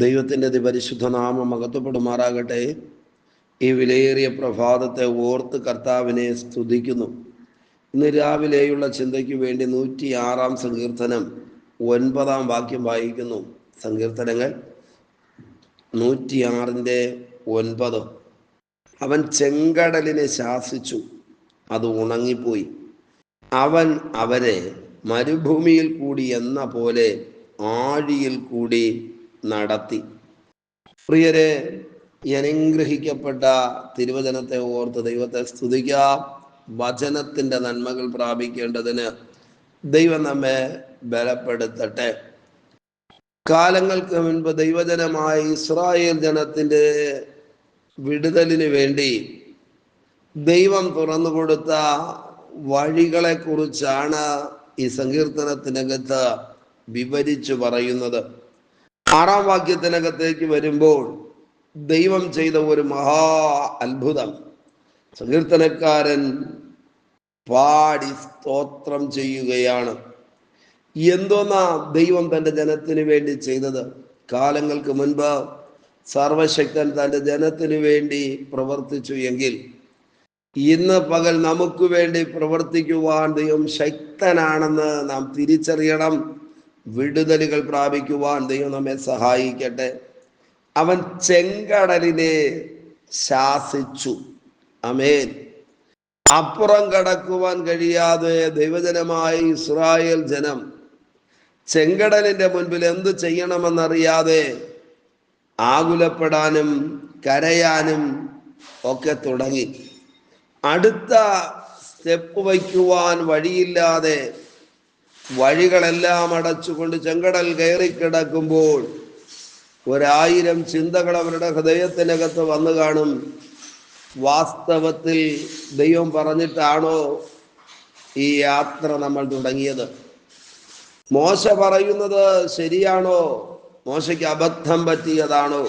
ദൈവത്തിൻ്റെ അതിപരിശുദ്ധ നാമം മഹത്വപ്പെടുമാറാകട്ടെ. ഈ വിലയേറിയ പ്രഭാതത്തെ ഓർത്ത് കർത്താവിനെ സ്തുതിക്കുന്നു. ഇന്ന് രാവിലെയുള്ള ചിന്തയ്ക്ക് വേണ്ടി 106 സങ്കീർത്തനം 9 വാക്യം വായിക്കുന്നു. സങ്കീർത്തനങ്ങൾ 106:9. അവൻ ചെങ്കടലിനെ ശാസിച്ചു, അത് ഉണങ്ങിപ്പോയി. അവൻ അവരെ മരുഭൂമിയിൽ കൂടി എന്ന പോലെ ആഴിയിൽ കൂടി നടത്തി. പ്രിയരെ, അനുഗ്രഹിക്കപ്പെട്ട തിരുവചനത്തെ ഓർത്ത് ദൈവത്തെ സ്തുതിക്കാം. വചനത്തിൻ്റെ നന്മകൾ പ്രാപിക്കേണ്ടതിന് ദൈവം നമ്മെ ബലപ്പെടുത്തട്ടെ. കാലങ്ങൾക്ക് മുൻപ് ദൈവജനമായി ഇസ്രായേൽ ജനത്തിൻ്റെ വിടുതലിന് വേണ്ടി ദൈവം തുറന്നു കൊടുത്ത വഴികളെ കുറിച്ചാണ് ഈ സങ്കീർത്തനത്തിനകത്ത് വിവരിച്ചു പറയുന്നത്. 6 വാക്യത്തിനകത്തേക്ക് വരുമ്പോൾ ദൈവം ചെയ്ത ഒരു മഹാ അത്ഭുതം സങ്കീർത്തനക്കാരൻ പാടി സ്തോത്രം ചെയ്യുകയാണ്. എന്തോന്നാ ദൈവം തൻ്റെ ജനത്തിന് വേണ്ടി ചെയ്തത്? കാലങ്ങൾക്ക് മുൻപ് സർവശക്തൻ തൻ്റെ ജനത്തിന് വേണ്ടി പ്രവർത്തിച്ചു എങ്കിൽ ഇന്ന് പകൽ നമുക്ക് വേണ്ടി പ്രവർത്തിക്കുവാൻ ദൈവം ശക്തനാണെന്ന് നാം തിരിച്ചറിയണം. വിടുതലുകൾ പ്രാപിക്കുവാൻ ദൈവം നമ്മെ സഹായിക്കട്ടെ. അവൻ ചെങ്കടലിനെ ശാസിച്ചു. ആമേൻ. അപ്പുറം കടക്കുവാൻ കഴിയാതെ ദൈവജനമായ ഇസ്രായേൽ ജനം ചെങ്കടലിന്റെ മുൻപിൽ എന്ത് ചെയ്യണമെന്നറിയാതെ ആകുലപ്പെടാനും കരയാനും ഒക്കെ തുടങ്ങി. അടുത്ത സ്റ്റെപ്പ് വയ്ക്കുവാൻ വഴിയില്ലാതെ വഴികളെല്ലാം അടച്ചുകൊണ്ട് ചെങ്കടൽ കയറിക്കിടക്കുമ്പോൾ 1000 ചിന്തകൾ അവരുടെ ഹൃദയത്തിനകത്ത് വന്നു കാണും. വാസ്തവത്തിൽ ദൈവം പറഞ്ഞിട്ടാണോ ഈ യാത്ര നമ്മൾ തുടങ്ങിയത്? മോശ പറയുന്നത് ശരിയാണോ? മോശയ്ക്ക് അബദ്ധം പറ്റിയതാണോ?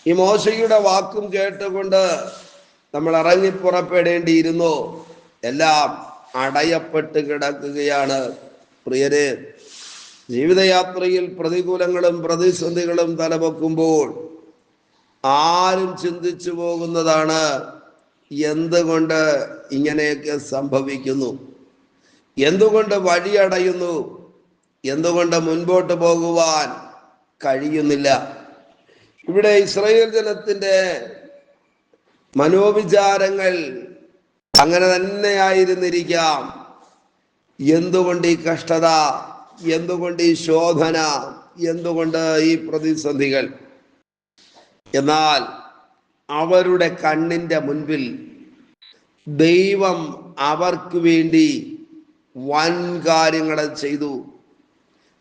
ഈ മോശയുടെ വാക്കും കേട്ടുകൊണ്ട് നമ്മൾ ഇറങ്ങി പുറപ്പെടേണ്ടിയിരുന്നോ? എല്ലാം അടയപ്പെട്ട് കിടക്കുകയാണ്. പ്രിയരെ, ജീവിതയാത്രയിൽ പ്രതികൂലങ്ങളും പ്രതിസന്ധികളും തലപൊക്കുമ്പോൾ ആരും ചിന്തിച്ചു പോകുന്നതാണ്, എന്തുകൊണ്ട് ഇങ്ങനെയൊക്കെ സംഭവിക്കുന്നു, എന്തുകൊണ്ട് വഴിയടയുന്നു, എന്തുകൊണ്ട് മുൻപോട്ട് പോകുവാൻ കഴിയുന്നില്ല. ഇവിടെ ഇസ്രായേൽ ജനത്തിൻ്റെ മനോവിചാരങ്ങൾ അങ്ങനെ തന്നെയായിരുന്നിരിക്കാം. എന്തുകൊണ്ട് ഈ കഷ്ടത, എന്തുകൊണ്ട് ഈ ശോധന, എന്തുകൊണ്ട് ഈ പ്രതിസന്ധികൾ? എന്നാൽ അവരുടെ കണ്ണിൻ്റെ മുൻപിൽ ദൈവം അവർക്ക് വേണ്ടി വൻ കാര്യങ്ങൾ ചെയ്തു.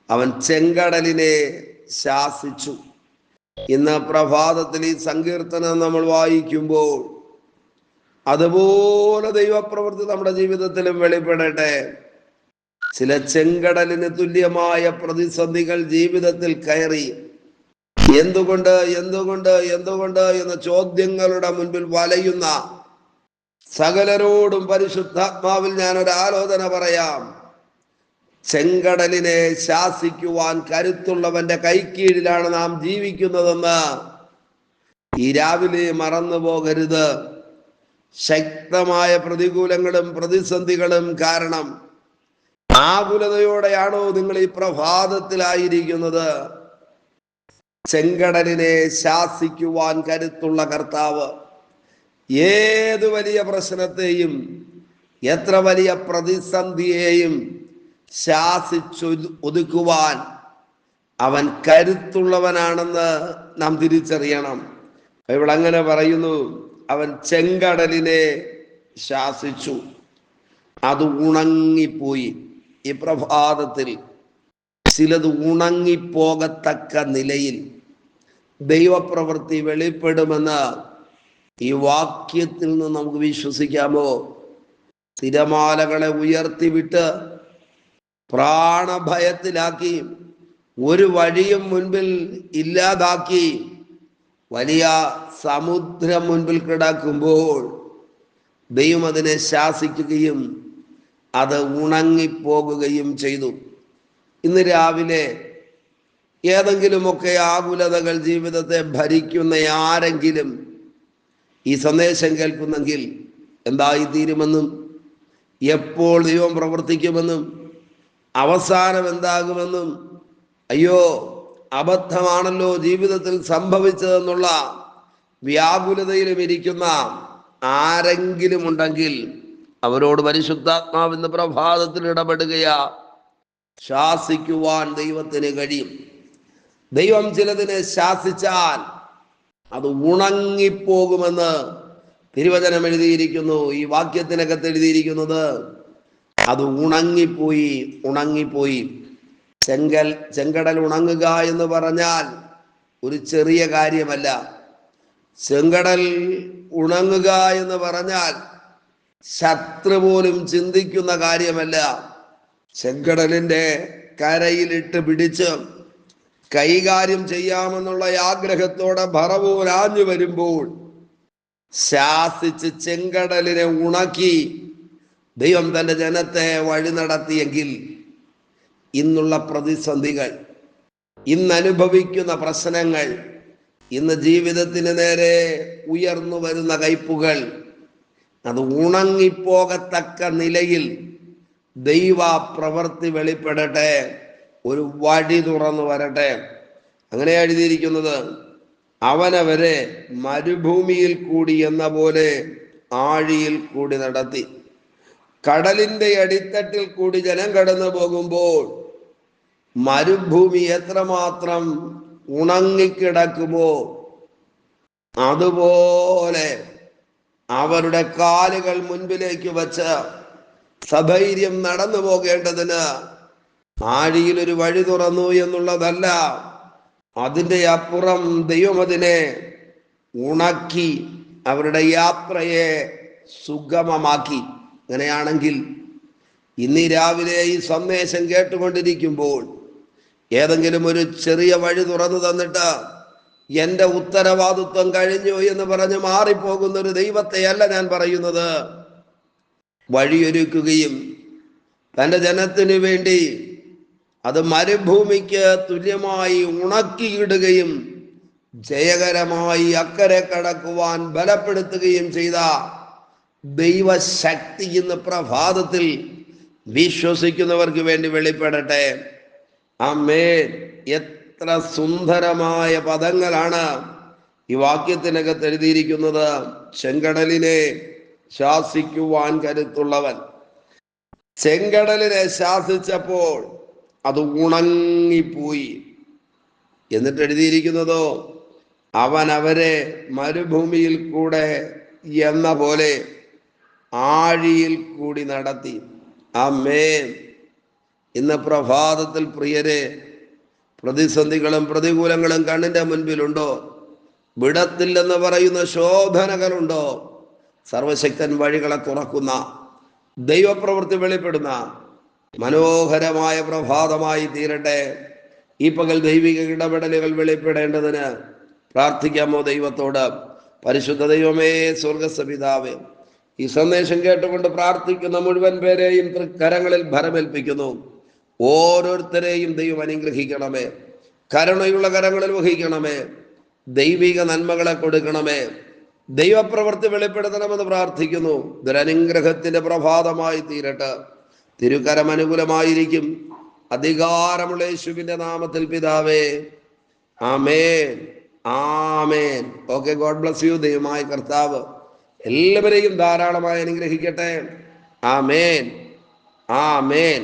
അവൻ ചെങ്കടലിനെ ശാസിച്ചു. ഇന്ന് പ്രഭാതത്തിൽ ഈ സങ്കീർത്തനം നമ്മൾ വായിക്കുമ്പോൾ അതുപോലെ ദൈവപ്രവൃത്തി നമ്മുടെ ജീവിതത്തിലും വെളിപ്പെടട്ടെ. ചില ചെങ്കടലിന് തുല്യമായ പ്രതിസന്ധികൾ ജീവിതത്തിൽ കയറി എന്തുകൊണ്ട് എന്തുകൊണ്ട് എന്തുകൊണ്ട് എന്ന ചോദ്യങ്ങളുടെ മുൻപിൽ വലയുന്ന സകലരോടും പരിശുദ്ധാത്മാവിൽ ഞാനൊരു ആലോചന പറയാം. ചെങ്കടലിനെ ശാസിക്കുവാൻ കരുത്തുള്ളവന്റെ കൈക്കീഴിലാണ് നാം ജീവിക്കുന്നതെന്ന് ഈ രാവിലെ മറന്നു പോകരുത്. ശക്തമായ പ്രതികൂലങ്ങളും പ്രതിസന്ധികളും കാരണം ആകുലതയോടെയാണോ നിങ്ങൾ ഈ പ്രഭാതത്തിലായിരിക്കുന്നത്? ചെങ്കടലിനെ ശാസിക്കുവാൻ കരുത്തുള്ള കർത്താവ് ഏതു വലിയ പ്രശ്നത്തെയും എത്ര വലിയ പ്രതിസന്ധിയെയും ശാസിച്ചു ഒതുക്കുവാൻ അവൻ കരുത്തുള്ളവനാണെന്ന് നാം തിരിച്ചറിയണം. ബൈബിൾ അങ്ങനെ പറയുന്നു, അവൻ ചെങ്കടലിനെ ശാസിച്ചു, അത് ഉണങ്ങിപ്പോയി. ഈ പ്രഭാതത്തിൽ ചിലത് ഉണങ്ങിപ്പോകത്തക്ക നിലയിൽ ദൈവപ്രവൃത്തി വെളിപ്പെടുമെന്ന് ഈ വാക്യത്തിൽ നിന്ന് നമുക്ക് വിശ്വസിക്കാമോ? തിരമാലകളെ ഉയർത്തിവിട്ട് പ്രാണഭയത്തിലാക്കി, ഒരു വഴിയും മുൻപിൽ ഇല്ലാതാക്കി, വലിയ സമുദ്രം മുൻപിൽ കിടക്കുമ്പോൾ ദൈവം അതിനെ ശാസിക്കുകയും അത് ഉണങ്ങിപ്പോകുകയും ചെയ്തു. ഇന്ന് രാവിലെ ഏതെങ്കിലുമൊക്കെ ആകുലതകൾ ജീവിതത്തെ ഭരിക്കുന്ന ആരെങ്കിലും ഈ സന്ദേശം കേൾക്കുന്നെങ്കിൽ എന്തായിത്തീരുമെന്നും എപ്പോൾ ദൈവം പ്രവർത്തിക്കുമെന്നും അവസാനം എന്താകുമെന്നും അയ്യോ അബദ്ധമാണല്ലോ ജീവിതത്തിൽ സംഭവിച്ചതെന്നുള്ള വ്യാകുലതയിലും ഇരിക്കുന്ന ആരെങ്കിലും ഉണ്ടെങ്കിൽ അവരോട് പരിശുദ്ധാത്മാവിന്റെ പ്രഭാതത്തിൽ ഇടപെടുകയാ. ശാസിക്കുവാൻ ദൈവത്തിന് കഴിയും. ദൈവം ചിലതിനെ ശാസിച്ചാൽ അത് ഉണങ്ങിപ്പോകുമെന്ന് തിരുവചനം എഴുതിയിരിക്കുന്നു. ഈ വാക്യത്തിനകത്ത് എഴുതിയിരിക്കുന്നത് അത് ഉണങ്ങിപ്പോയി. ചെങ്കടൽ ഉണങ്ങുക എന്ന് പറഞ്ഞാൽ ഒരു ചെറിയ കാര്യമല്ല. ചെങ്കടൽ ഉണങ്ങുക എന്ന് പറഞ്ഞാൽ ശത്രു പോലും ചിന്തിക്കുന്ന കാര്യമല്ല. ചെങ്കടലിന്റെ കരയിലിട്ട് പിടിച്ച് കൈകാര്യം ചെയ്യാമെന്നുള്ള ആഗ്രഹത്തോടെ ഭറവോരാഞ്ഞു വരുമ്പോൾ ശാസിച്ച് ചെങ്കടലിനെ ഉണക്കി ദൈവം തന്റെ ജനത്തെ വഴി നടത്തിയെങ്കിൽ ഇന്നുള്ള പ്രതിസന്ധികൾ, ഇന്ന് അനുഭവിക്കുന്ന പ്രശ്നങ്ങൾ, ഇന്ന് ജീവിതത്തിന് നേരെ ഉയർന്നു വരുന്ന കയ്പുകൾ അത് ഉണങ്ങിപ്പോകത്തക്ക നിലയിൽ ദൈവ പ്രവൃത്തി വെളിപ്പെടട്ടെ, ഒരു വഴി തുറന്നു വരട്ടെ. അങ്ങനെ എഴുതിയിരിക്കുന്നത്, അവനവരെ മരുഭൂമിയിൽ കൂടി എന്ന പോലെ ആഴിയിൽ കൂടി നടത്തി. കടലിന്റെ അടിത്തട്ടിൽ കൂടി ജനം കടന്നു പോകുമ്പോൾ മരുഭൂമി എത്രമാത്രം ഉണങ്ങിക്കിടക്കുമോ അതുപോലെ അവരുടെ കാലുകൾ മുൻപിലേക്ക് വച്ച് സധൈര്യം നടന്നു പോകേണ്ടതിന് ആഴിയിൽ ഒരു വഴി തുറന്നു എന്നുള്ളതല്ല, അതിൻ്റെ അപ്പുറം ദൈവം അതിനെ ഉണക്കി അവരുടെ യാത്രയെ സുഗമമാക്കി. അങ്ങനെയാണെങ്കിൽ ഇന്ന് രാവിലെ ഈ സന്ദേശം കേട്ടുകൊണ്ടിരിക്കുമ്പോൾ ഏതെങ്കിലും ഒരു ചെറിയ വഴി തുറന്നു തന്നിട്ട് എൻ്റെ ഉത്തരവാദിത്വം കഴിഞ്ഞു എന്ന് പറഞ്ഞ് മാറിപ്പോകുന്ന ഒരു ദൈവത്തെയല്ല ഞാൻ പറയുന്നത്. വഴിയൊരുക്കുകയും തൻ്റെ ജനത്തിനു വേണ്ടി അത് മരുഭൂമിക്ക് തുല്യമായി ഉണക്കിയിടുകയും ജയകരമായി അക്കരെ കടക്കുവാൻ ബലപ്പെടുത്തുകയും ചെയ്ത ദൈവശക്തി ഇന്ന് പ്രഭാതത്തിൽ വിശ്വസിക്കുന്നവർക്ക് വേണ്ടി വെളിപ്പെടട്ടെ. ആമേൻ. എത്ര സുന്ദരമായ പദങ്ങളാണ് ഈ വാക്യത്തിനകത്ത് എഴുതിയിരിക്കുന്നത്. ചെങ്കടലിനെ ശാസിക്കുവാൻ കരുത്തുള്ളവൻ. ചെങ്കടലിനെ ശാസിച്ചപ്പോൾ അത് ഉണങ്ങിപ്പോയി. എന്നിട്ട് എഴുതിയിരിക്കുന്നതോ, അവൻ അവരെ മരുഭൂമിയിൽ കൂടെ എന്ന പോലെ ആഴിയിൽ കൂടി നടത്തി. ആമേൻ. ഇന്ന് പ്രഭാതത്തിൽ പ്രിയരെ, പ്രതിസന്ധികളും പ്രതികൂലങ്ങളും കണ്ണിന്റെ മുൻപിലുണ്ടോ? വിടത്തില്ലെന്ന് പറയുന്ന ശോധനകളുണ്ടോ? സർവശക്തൻ വഴികളെ തുറക്കുന്ന ദൈവപ്രവൃത്തി വെളിപ്പെടുന്ന മനോഹരമായ പ്രഭാതമായി തീരട്ടെ. ഈ പകൽ ദൈവിക ഇടപെടലുകൾ വെളിപ്പെടേണ്ടതിന് പ്രാർത്ഥിക്കാമോ ദൈവത്തോട്? പരിശുദ്ധ ദൈവമേ, സ്വർഗസ്വപിതാവേ, ഈ സന്ദേശം കേട്ടുകൊണ്ട് പ്രാർത്ഥിക്കുന്ന മുഴുവൻ പേരെയും തൃക്കരങ്ങളിൽ ഭരമേൽപ്പിക്കുന്നു. ഓരോരുത്തരെയും ദൈവം അനുഗ്രഹിക്കണമേ, കരുണയുള്ള കരങ്ങളിൽ വഹിക്കണമേ, ദൈവിക നന്മകളെ കൊടുക്കണമേ, ദൈവപ്രവൃത്തി വെളിപ്പെടുത്തണമെന്ന് പ്രാർത്ഥിക്കുന്നു. ദുരനുഗ്രഹത്തിന്റെ പ്രഭാതമായി തീരട്ടെ. തിരുക്കരം അനുകൂലമായിരിക്കും. അധികാരമുള്ള യേശുവിന്റെ നാമത്തിൽ പിതാവേ, ആമേൻ, ആമേൻ. Okay, God bless you. ദൈവമായ കർത്താവ് എല്ലാവരെയും ധാരാളമായി അനുഗ്രഹിക്കട്ടെ. ആമേൻ, ആമേൻ.